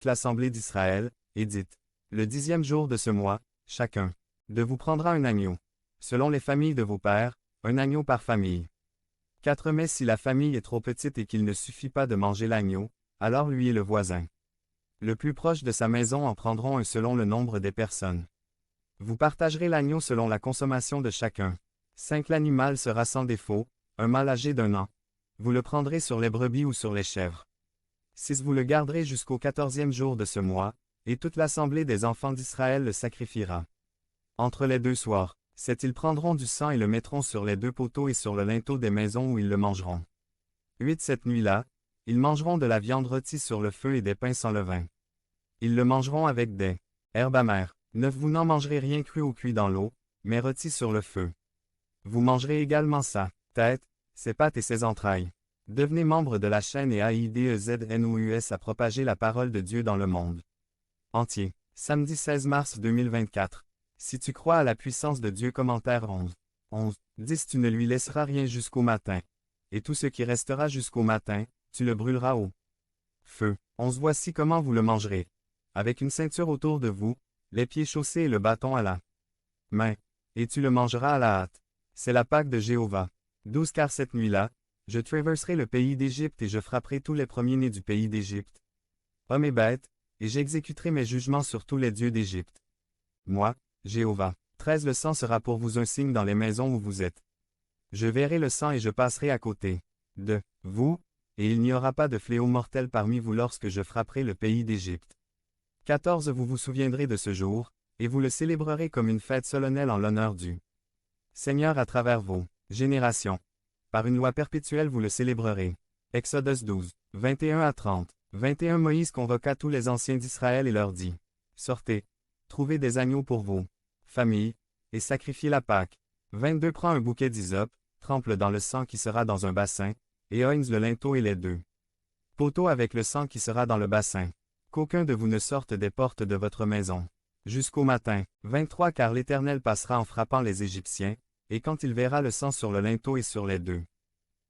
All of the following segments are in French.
l'assemblée d'Israël, et dites, le 10e jour de ce mois, chacun de vous prendra un agneau. Selon les familles de vos pères, un agneau par famille. 4 Mais si la famille est trop petite et qu'il ne suffit pas de manger l'agneau, alors lui et le voisin le plus proche de sa maison en prendront un selon le nombre des personnes. Vous partagerez l'agneau selon la consommation de chacun. 5 L'animal sera sans défaut, un mâle âgé d'1 an. Vous le prendrez sur les brebis ou sur les chèvres. 6 Vous le garderez jusqu'au 14e jour de ce mois, et toute l'assemblée des enfants d'Israël le sacrifiera. Entre les 2 soirs, 7 Ils prendront du sang et le mettront sur les 2 poteaux et sur le linteau des maisons où ils le mangeront. 8 Cette nuit-là, ils mangeront de la viande rôtie sur le feu et des pains sans levain. Ils le mangeront avec des herbes amères. 9 Vous n'en mangerez rien cru ou cuit dans l'eau, mais rôti sur le feu. Vous mangerez également sa tête, ses pattes et ses entrailles. Devenez membre de la chaîne et AIDEZNOUS à propager la parole de Dieu dans le monde entier. Samedi 16 mars 2024. Si tu crois à la puissance de Dieu. Commentaire 11. 10 Tu ne lui laisseras rien jusqu'au matin. Et tout ce qui restera jusqu'au matin, tu le brûleras au feu. 11 Voici comment vous le mangerez. Avec une ceinture autour de vous, les pieds chaussés et le bâton à la main. Et tu le mangeras à la hâte. C'est la Pâque de Jéhovah. 12 Car cette nuit-là, je traverserai le pays d'Égypte et je frapperai tous les premiers-nés du pays d'Égypte, hommes et bêtes, et j'exécuterai mes jugements sur tous les dieux d'Égypte. Moi, Jéhovah. 13 Le sang sera pour vous un signe dans les maisons où vous êtes. Je verrai le sang et je passerai à côté de vous, et il n'y aura pas de fléau mortel parmi vous lorsque je frapperai le pays d'Égypte. 14 Vous vous souviendrez de ce jour, et vous le célébrerez comme une fête solennelle en l'honneur du Seigneur à travers vos générations. Par une loi perpétuelle vous le célébrerez. Exode 12, 21 à 30. 21 Moïse convoqua tous les anciens d'Israël et leur dit, sortez, trouvez des agneaux pour vos familles, et sacrifiez la Pâque. 22 Prends un bouquet d'hysope, trempe-le dans le sang qui sera dans un bassin, et oigne le linteau et les 2 poteaux avec le sang qui sera dans le bassin. Qu'aucun de vous ne sorte des portes de votre maison. Jusqu'au matin. 23 Car l'Éternel passera en frappant les Égyptiens, et quand il verra le sang sur le linteau et sur les 2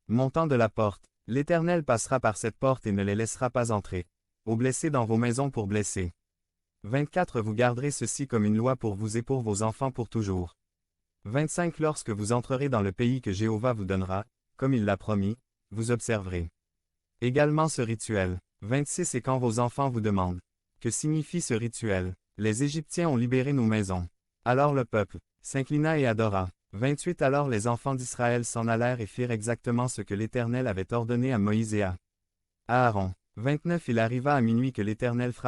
montants de la porte, l'Éternel passera par cette porte et ne les laissera pas entrer. Aux blessés dans vos maisons pour blesser. 24 Vous garderez ceci comme une loi pour vous et pour vos enfants pour toujours. 25 Lorsque vous entrerez dans le pays que Jéhovah vous donnera, comme il l'a promis, vous observerez également ce rituel. 26 Et quand vos enfants vous demandent, que signifie ce rituel? Les Égyptiens ont libéré nos maisons. Alors le peuple s'inclina et adora. 28 Alors les enfants d'Israël s'en allèrent et firent exactement ce que l'Éternel avait ordonné à Moïse et à Aaron. 29 Il arriva à minuit que l'Éternel frappa